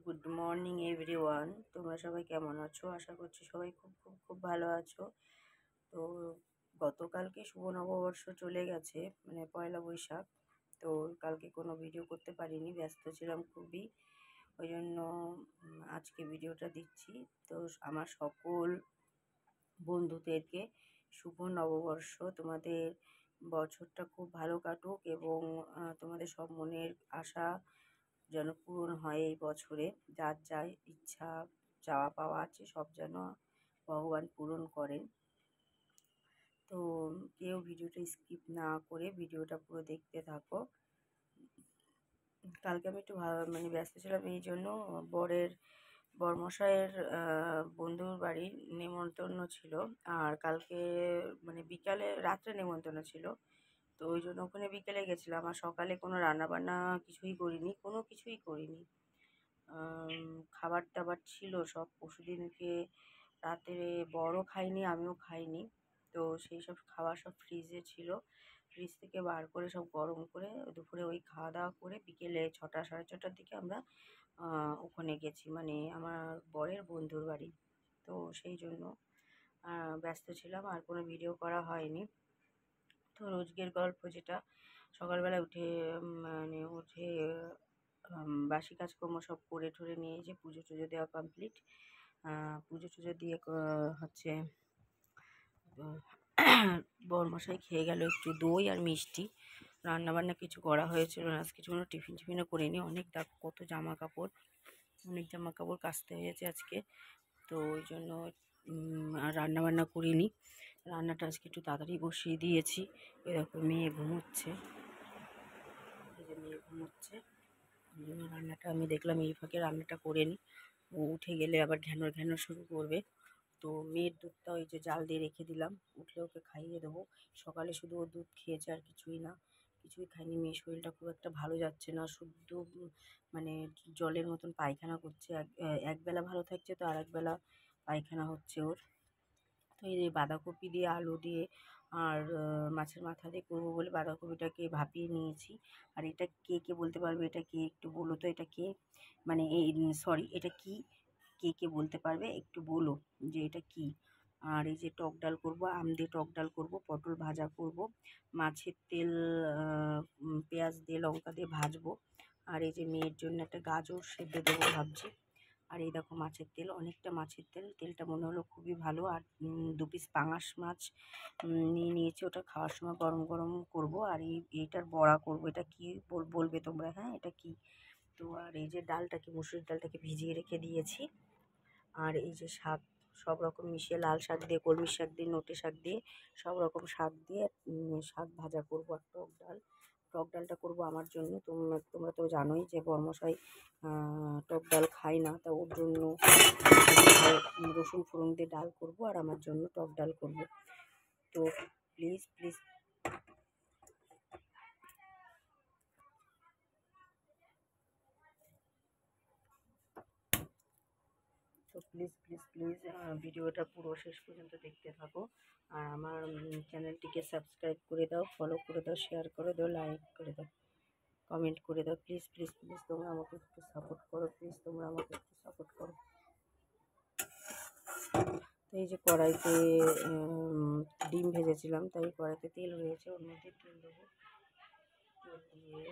Good morning everyone. তোমরা সবাই কেমন আছো? আশা করছি সবাই খুব খুব খুব ভালো আছো। তো গতকালকে শুভ নববর্ষ চলে গেছে, মানে পয়লা বৈশাখ। তো কালকে কোনো ভিডিও করতে পারিনি, ব্যস্ত ছিলাম খুবই। ওই জন্য আজকে ভিডিওটা দিচ্ছি। তো আমার সকল বন্ধুদেরকে শুভ নববর্ষ। তোমাদের বছরটা খুব ভালো কাটুক এবং তোমাদের সব মনের আশা যেন পূরণ হয় এই বছরে। যার যা ইচ্ছা চাওয়া পাওয়া আছে সব যেন ভগবান পূরণ করেন। তো কেউ ভিডিওটা স্কিপ না করে ভিডিওটা পুরো দেখতে থাকো। কালকে আমি একটু মানে ব্যস্ত ছিলাম, এই জন্য বরমশাইয়ের বন্ধুর বাড়ির নেমন্তন্ন ছিল। আর কালকে মানে বিকালে রাত্রে নেমন্তন্ন ছিল, তো ওই জন্য ওখানে বিকেলে গেছিলাম। আর সকালে কোনো রান্নাবান্না কোনো কিছুই করিনি। খাবার টাবার ছিল সব পরশুদিনকে রাতে, বড়ও খাইনি আমিও খাইনি। তো সেই সব খাবার সব ফ্রিজে ছিল, ফ্রিজ থেকে বার করে সব গরম করে দুপুরে ওই খাওয়া দাওয়া করে বিকেলে 6টা সাড়ে 6টার দিকে আমরা ওখানে গেছি, মানে আমার বরের বন্ধুর বাড়ি। তো সেই জন্য ব্যস্ত ছিলাম, আর কোনো ভিডিও করা হয়নি। তো রোজকের গল্প যেটা, সকালবেলা উঠে বাসি কাজকর্ম সব করে ঠরে নিয়ে যে পুজো টুজো দেওয়া কমপ্লিট। পুজো টুজো দিয়ে হচ্ছে বরমশাই খেয়ে গেল একটু দই আর মিষ্টি। রান্নাবান্না কিছু করা হয়েছিল না, আজকে কোনো টিফিনও করিনি। কত জামা কাপড়, অনেক জামা কাপড় কাচতে হয়েছে আজকে। তো ওই জন্য আর রান্নাবান্না করিনি। রান্নাটা আজকে একটু তাড়াতাড়ি বসিয়ে দিয়েছি। এরকম মেয়ে ঘুমোচ্ছে, ওই জন্য রান্নাটা আমি দেখলাম এই ফাঁকে রান্নাটা করে নিই। ও উঠে গেলে আবার ঘ্যানোর শুরু করবে। তো মেয়ের দুধটা ওই যে জাল দিয়ে রেখে দিলাম, উঠলে ওকে খাইয়ে দেবো। সকালে শুধু ও দুধ খেয়েছে, আর কিছুই খাইনি। মেয়ের শরীরটা খুব একটা ভালো যাচ্ছে না, শুদ্ধ মানে জলের মতন পায়খানা করছে। একবেলা ভালো থাকছে, তো আর একবেলা পায়খানা হচ্ছে ওর। তো এই যে বাঁধাকপি দিয়ে আলু দিয়ে আর মাছের মাথা দিয়ে করবো বলে বাঁধাকপিটাকে ভাপিয়ে নিয়েছি। আর এটা কে বলতে পারবে এটা কে, একটু বলো তো এটা কে, মানে এই সরি এটা কি, কে বলতে পারবে একটু বলো যে এটা কি। আর এই যে টক ডাল করবো, আম দিয়ে টক ডাল করবো, পটল ভাজা করব, মাছের তেল পেঁয়াজ দিয়ে লঙ্কা দিয়ে ভাজবো। আর এই যে মেয়ের জন্য একটা গাজর সেদ্ধ দেবো ভাবছি। আর এই দেখো মাছের তেল, অনেকটা মাছের তেলটা মনে হলো খুবই ভালো। আর 2 পিস পাঙাশ মাছ নিয়ে নিয়েছি, ওটা খাওয়ার সময় গরম গরম করব। আর এইটার বড়া করব। এটা কি বলবে তোমরা, হ্যাঁ এটা কি। তো আর এই যে মুসুরির ডালটাকে ভিজিয়ে রেখে দিয়েছি। আর এই যে শাক, সব রকম মিশিয়ে লাল শাক দিয়ে, কলমি শাক দিয়ে, নোটে শাক দিয়ে, সব রকম শাক দিয়ে শাক ভাজা করব। আর টক ডালটা করব আমার জন্য। তোমরা তো জানোই যে বরমশাই টক ডাল খায় না, তা ওর জন্য রসুন ফোড়ন দিয়ে ডাল করব, আর আমার জন্য টক ডাল করব। তো প্লিজ প্লিজ ভিডিওটা পুরো শেষ পর্যন্ত দেখতে থাকো। আর আমার চ্যানেলটিকে সাবস্ক্রাইব করে দাও, ফলো করে দাও, শেয়ার করে দাও, লাইক করে দাও, কমেন্ট করে দাও। প্লিজ তোমরা আমাকে একটু সাপোর্ট করো, তো এই যে কড়াইতে ডিম ভেজেছিলাম, তাই কড়াইতে তেল রয়েছে, ওর মধ্যে তেল দেবো। তেল দিয়ে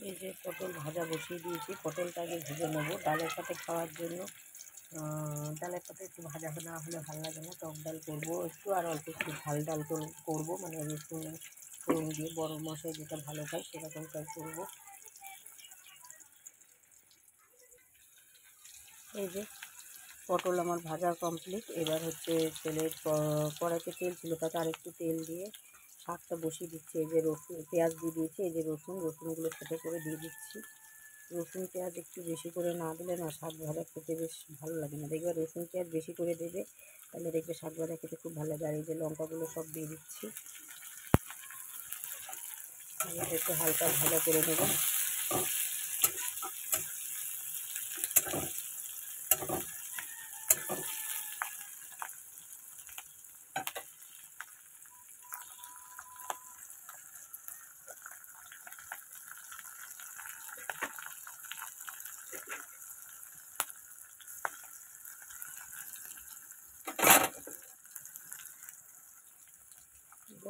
এই যে পটল ভাজা বসিয়ে দিয়েছি, পটলটা আগে ভেজে নেবো ডালের সাথে খাওয়ার জন্য। ডালের সাথে একটু ভাজা না হলে ভালো লাগে না। টক ডাল করবো একটু, আর অল্প একটু ঝাল ডাল করবো, মানে রসুন ফোড়ন দিয়ে বড় মশাই যেটা ভালো খায় সেরকমটাই করবো। এই যে পটল আমার ভাজা কমপ্লিট। এবার হচ্ছে কড়াইতে তেল ছিল, তাতে আরেকটু তেল দিয়ে শাকটা বসিয়ে দিচ্ছি। এই যে রসুন পেঁয়াজ দিয়ে দিয়েছি, এই যে রসুনগুলো ছোটো করে দিয়ে দিচ্ছি। রসুন পেঁয়াজ একটু বেশি করে না দিলে না শাক ভাজা খেতে বেশ ভালো লাগে না। দেখবে রসুন পেঁয়াজ বেশি করে দেবে, তাহলে দেখবে শাক ভাজা খেতে খুব ভালো লাগে। আর এই যে লঙ্কাগুলো সব দিয়ে দিচ্ছি, একটু হালকা ভাজা করে নেবো।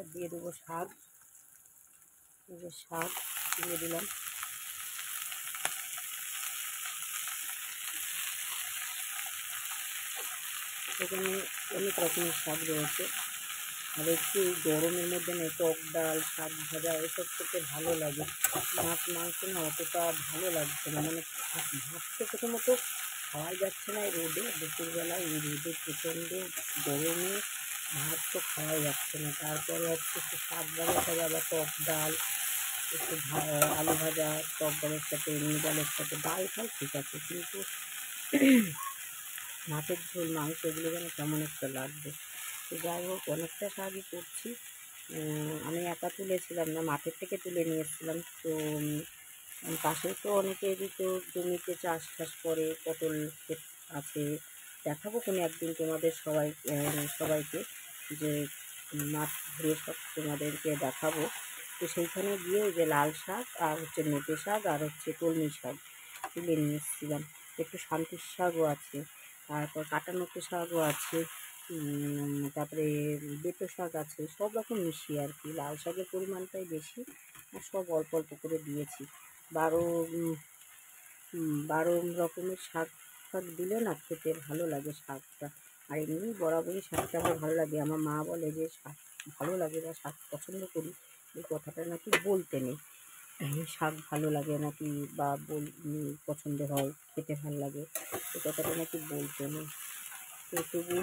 এবার দিয়ে দেবো শাক। এই যে শাক দিয়ে দিলাম। এখানে অনেক রকমের শাক রয়েছে। আর একটু গরমের মধ্যে না টক ডাল, শাক ভাজা এসব খেতে ভালো লাগে। মাছ মাংস না অতটা ভালো লাগছে না, মানে ভাত তো প্রথমত খাওয়াই যাচ্ছে না এই রোদে। দুপুরবেলায় এই রোদে প্রচণ্ড গরমে ভাত তো খাওয়াই যাচ্ছে না। তারপরে হচ্ছে একটু শাক ভাজা বা টক ডাল, একটু আলু ভাজা, টক ডালের সাথে এমনি ডালের সাথে ডাল খাই ঠিক আছে, কিন্তু মাছের ঝোল মাংস এগুলো যেন কেমন একটা লাগবে। তো যাই হোক, অনেকটা শাকই করছি। আমি একা তুলেছিলাম না, মাঠের থেকে তুলে নিয়ে এসেছিলাম। তো পাশেও তো অনেকে এদিকে জমিতে চাষ করে, পটল ক্ষেত আছে। দেখাবো কোনো একদিন তোমাদের সবাইকে, যে মাঠ ঘুরে সব তোমাদেরকে দেখাবো। তো সেইখানে গিয়ে ওই যে লাল শাক আর হচ্ছে মেটে শাক আর হচ্ছে কলমি শাক তুলে নিয়ে এসেছিলাম। একটু শান্তির শাকও আছে, তারপর কাটা নোটে শাকও আছে, তারপরে বেতো শাক আছে, সব রকম মিশিয়ে আর কি। লাল শাকের পরিমাণটাই বেশি, আর সব অল্প অল্প করে দিয়েছি। 12 রকমের শাক দিলে না খেতে ভালো লাগে শাকটা। আর এমনি বরাবরই শাকটা আমার ভালো লাগে। আমার মা বলে যে শাক ভালো লাগে বা শাক পছন্দ করি, এই কথাটা নাকি বলতে নেই। শাক ভালো লাগে নাকি বা পছন্দ হয়, খেতে ভালো লাগে, এই কথাটা নাকি বলতে নেই। তো তবু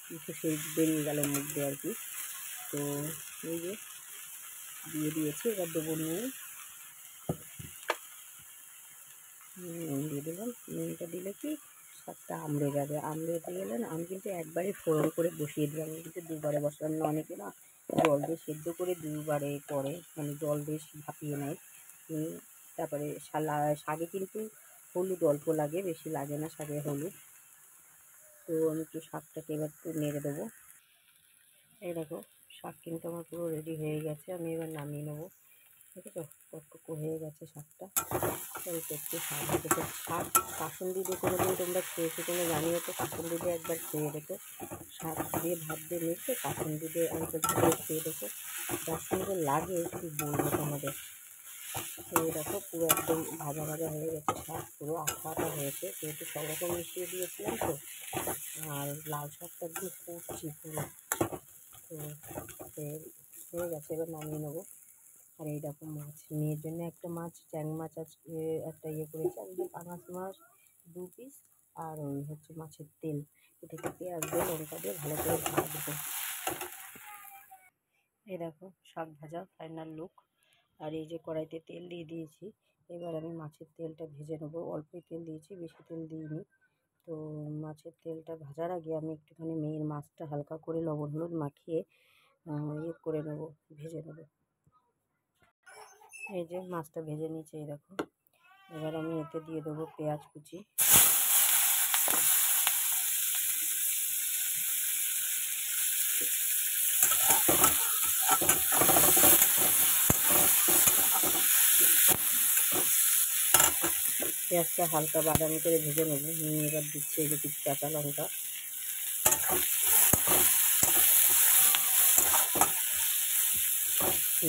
কিন্তু সেই বেরিয়ে গেল মুখ দিয়ে আর কি। তো এই যে দিয়ে দিয়েছি, এবার দেবো নুন। নুন দিয়ে দিলাম। নুনটা দিলে কি শাকটা আমড়ে যাবে, আমড়ে গেলে না, আমি কিন্তু একবারে ফোড়ন করে বসিয়ে দিলাম, আমি কিন্তু দুবারে বসালাম না। অনেকে না জল দিয়ে সেদ্ধ করে দুবারে করে, মানে জল দিয়ে ভাপিয়ে নেয়। তারপরে শাকে কিন্তু হলুদ অল্প লাগে, বেশি লাগে না শাকে হলুদ। তো আমি একটু শাকটাকে এবার একটু নেড়ে দেবো। এই দেখো শাক কিন্তু আমার পুরো রেডি হয়ে গেছে, আমি এবার নামিয়ে নেবো। দেখেছো কতটুকু হয়ে গেছে শাকটা। এই তো একটু শাক দেখো, শাক কাসুন্দি দিয়ে কোনোদিন তোমরা খেয়েছো কিনা জানিও তো। কাসুন্দি দিয়ে একবার খেয়ে দেখো, শাক দিয়ে ভাত দিয়ে মেখে কাসুন্দি দিয়ে অন্তত খেয়ে দেখো, যা সুন্দর লাগে কি বলবো তোমাদের। এই দেখো পুরো একদম ভাজা ভাজা হয়ে গেছে, শাক পুরো আঠা আঠা হয়েছে, যেহেতু সব রকম মিশিয়ে দিয়েছিলাম তো। আর লাল শাকটা একদম ফুটছি পুরো। তো হয়ে গেছে, এবার নামিয়ে নেবো। আর এইরকম মাছ, মেয়ের জন্য একটা মাছ, ট্যাং মাছ আজকে একটা করেছি, আজকে পাঙাশ মাছ 2 পিস, আর ওই হচ্ছে মাছের তেল। এটাকে পেঁয়াজ দিয়ে লঙ্কা দিয়ে ভালো করে ভাজবো। এই দেখো শাক ভাজা ফাইনাল লুক। আর এই যে কড়াইতে তেল দিয়ে দিয়েছি, এবার আমি মাছের তেলটা ভেজে নেবো। অল্পই তেল দিয়েছি, বেশি তেল দিইনি। তো মাছের তেলটা ভাজার আগে আমি একটুখানি মেয়ের মাছটা হালকা করে লবণ হলুদ মাখিয়ে করে নেবো, ভেজে নেবো। এই যে মাছটা ভেজে নিয়েছি, এই দেখো। এবার আমি এতে দিয়ে দেবো পেঁয়াজ কুচি। পেঁয়াজটা হালকা বাদামি করে ভেজে নেবো, নিয়ে এবার দিচ্ছি এই যে কিছু কাঁচা লঙ্কা।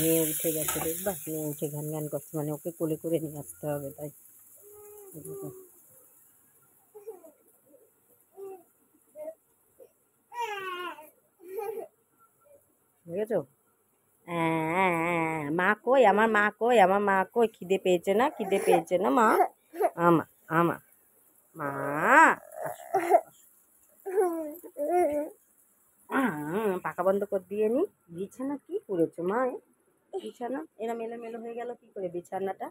মেয়ে উঠে গেছে দেখবা, মেয়ে উঠে ঘ্যান ঘ্যান করছে, মানে ওকে কোলে করে নিয়ে আসতে হবে, তাই বুঝেছো। মা কই, আমার মা কই, আমার মা কই, খিদে পেয়েছে না, খিদে পেয়েছে না মা, আমা আমা মা। পাকা বন্ধ করে দিয়ে নি। বিছানা কি করেছো মা, বিছানা এরম এলোমেলো হয়ে গেল কি করে বিছানাটা।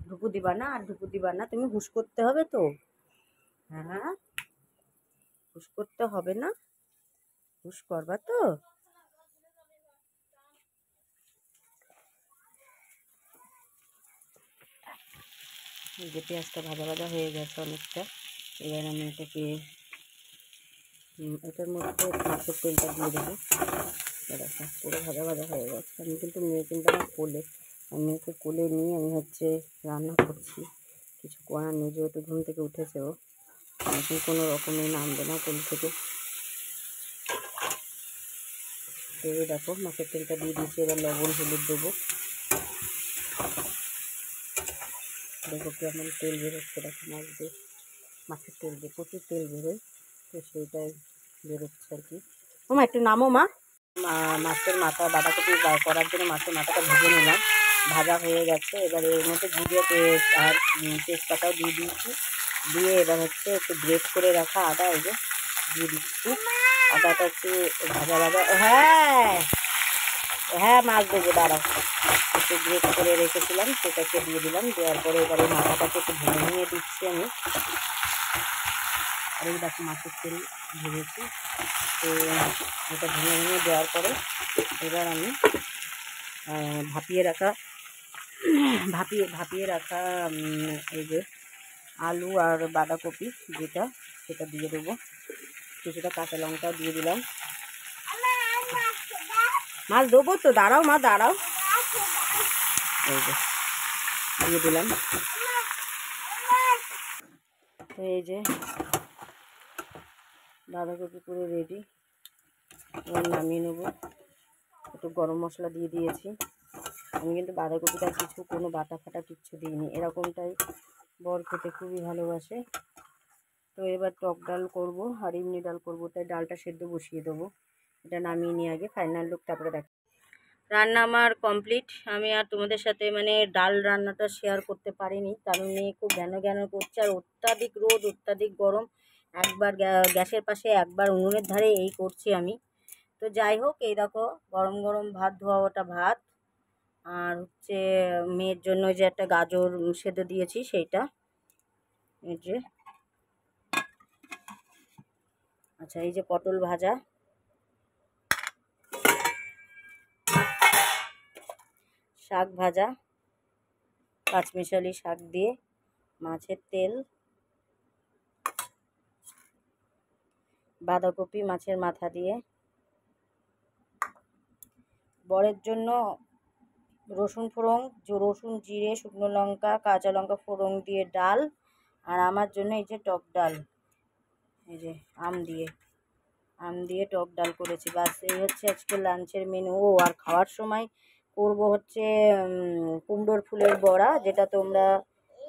ঢুকু দিবা না, আর ঢুকু দিবা না, তুমি হুশ করতে হবে তো। হ্যাঁ হুশ করতে হবে না, হুশ করবা তো। এই যে পেঁয়াজটা ভাজা ভাজা হয়ে গেছে অনেকটা। এবার আমি এটাকে এটার মধ্যে মাছের তেলটা দিয়ে দেবো। দেখো পুরো ভাজা ভাজা হয়ে গেছে। আমি কিন্তু মেয়ে কিন্তু আমার কোলে, আমি মেয়েকে কোলে নিয়ে আমি হচ্ছে রান্না করছি, কিছু করার নেই, যেহেতু ঘুম থেকে উঠেছে ও, এখন কোনো রকমই নামবে না কোল থেকে। তো এই দেখো মাছের তেলটা দিয়ে দিয়েছি, এবার লবণ হলুদ দেবো। দেখো কেমন তেল বেরোচ্ছে, দেখো মাছ দিয়ে, মাছের তেল দিয়ে প্রচুর তেল বেরোয়, তো সেইটাই বেরোচ্ছে আর কি। মা একটু নামো মা। মাছের মাথা বাঁধাকপি করার জন্য মাছের মাথাটা ভেজে নিলাম, ভাজা হয়ে গেছে। এবার এর মধ্যে জিরে আর তেজপাতাও দিয়ে দিয়েছি, দিয়ে এবার হচ্ছে একটু গ্রেট করে রাখা আদা এই যে দিয়ে দিচ্ছি। আদাটা একটু ভাজা ভাজা, হ্যাঁ হ্যাঁ মাছ দেবো, দাঁড়াও, একটু গ্রেট করে রেখেছিলাম সেটাকে দিয়ে দিলাম। দেওয়ার পরে এবারে মাথাটাকে একটু ভেঙে ভেঙে দিচ্ছি আমি। আর এই দেখো মাছের তেল ভেজেছি, তো এটা ভেঙে ভেঙে দেওয়ার পরে এবার আমি ভাপিয়ে রাখা এই যে আলু আর বাঁধাকপি যেটা, সেটা দিয়ে দেবো। কিছুটা কাঁচা লঙ্কা দিয়ে দিলাম। মাছ দেবো তো, দাঁড়াও মা দাঁড়াও, এই যে দিয়ে দিলাম। তো এই যে বাঁধাকপি পুরো রেডি, এবার নামিয়ে নেবো। একটু গরম মশলা দিয়ে দিয়েছি। আমি কিন্তু বাঁধাকপিটা কোনো বাটা ফাটা কিচ্ছু দিইনি, এরকমটাই বর খেতে খুবই ভালোবাসে। তো এবার টক ডাল করবো আর এমনি ডাল করবো, তাই ডালটা সেদ্ধ বসিয়ে দেবো। এটা নামিয়ে নিয়ে আগে ফাইনাল লুক তারপরে দেখ। রান্না আমার কমপ্লিট। আমি আর তোমাদের সাথে মানে ডাল রান্নাটা শেয়ার করতে পারিনি, কারণ মেয়ে খুব জ্ঞান করছে, আর অত্যাধিক রোদ অত্যাধিক গরম, একবার গ্যাসের পাশে একবার উনুনের ধারে এই করছি আমি। তো যাই হোক, এই দেখো গরম গরম ভাত, ধোয়া ওটা ভাত, আর হচ্ছে মেয়ের জন্য যে একটা গাজর সেদ্ধ দিয়েছি সেইটা, এই যে আচ্ছা এই যে পটল ভাজা, শাক ভাজা, পাঁচমিশালি শাক দিয়ে, মাছের তেল, বাঁধাকপি মাছের মাথা দিয়ে, বরের জন্য রসুন ফোড়ন, রসুন জিরে শুকনো লঙ্কা কাঁচা লঙ্কা ফোড়ন দিয়ে ডাল, আর আমার জন্য এই যে টক ডাল, এই যে আম দিয়ে টক ডাল করেছি। বাস এই হচ্ছে আজকে লাঞ্চের মেনু। ও আর খাওয়ার সময় করব হচ্ছে কুমড়োর ফুলের বড়া, যেটা তোমরা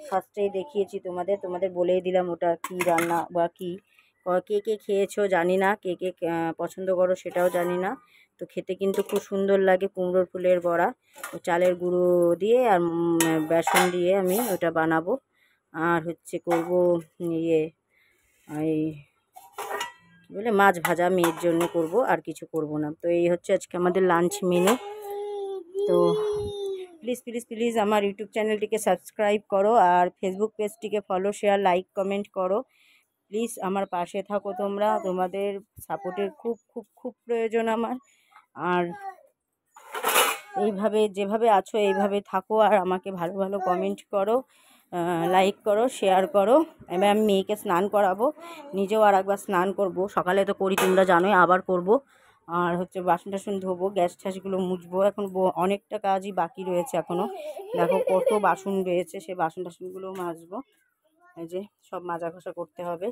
ফার্স্টেই দেখিয়েছি তোমাদের বলেই দিলাম ওটা কি রান্না বা কি, কে কে খেয়েছো জানি না, কে কে পছন্দ করো সেটাও জানি না। তো খেতে কিন্তু খুব সুন্দর লাগে কুমড়োর ফুলের বড়া, চালের গুঁড়ো দিয়ে আর বেসন দিয়ে আমি ওটা বানাবো। আর হচ্ছে করব ইয়ে এই বলে মাছ ভাজা মেয়ের জন্য করব, আর কিছু করব না। তো এই হচ্ছে আজকে আমাদের লাঞ্চ মেনু। তো প্লিজ আমার ইউটিউব চ্যানেলটিকে সাবস্ক্রাইব করো, আর ফেসবুক পেজটিকে ফলো শেয়ার লাইক কমেন্ট করো। প্লিজ আমার পাশে থাকো তোমরা, তোমাদের সাপোর্টের খুব খুব খুব প্রয়োজন আমার। আর এইভাবে যেভাবে আছো এইভাবে থাকো, আর আমাকে ভালো ভালো কমেন্ট করো, লাইক করো, শেয়ার করো। এবার আমি মেয়েকে স্নান করাবো, নিজেও আর একবার স্নান করব। সকালে তো করি তোমরা জানোই, আবার করব। আর হচ্ছে বাসন টাসন ধোবো, গ্যাস ট্যাসগুলো মুছবো। এখন অনেকটা কাজই বাকি রয়েছে এখনও, দেখো কত বাসন রয়েছে, সেই বাসন টাসনগুলোও মাজবো। এই যে সব মাজা ঘষা করতে হবে।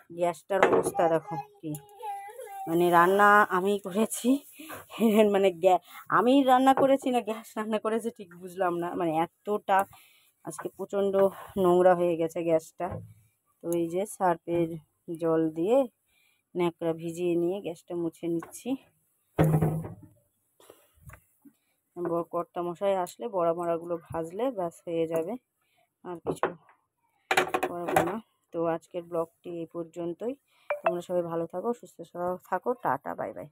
গ্যাসটার অবস্থা দেখো কি, মানে রান্না আমি করেছি মানে আমি রান্না করেছি না গ্যাস রান্না করেছে ঠিক বুঝলাম না, মানে এতটা আজকে প্রচণ্ড নোংরা হয়ে গেছে গ্যাসটা। তো এই যে সার্ফের জল দিয়ে ন্যাকড়া ভিজিয়ে নিয়ে গ্যাসটা মুছে নিচ্ছি। কর্তামশাই আসলে বড়া মড়াগুলো ভাজলে ব্যাস হয়ে যাবে, আর কিছু করবো না। তো আজকের ব্লগটি এই পর্যন্তই। তোমরা সবাই ভালো থাকো, সুস্থ থাকো, টাটা বাই বাই।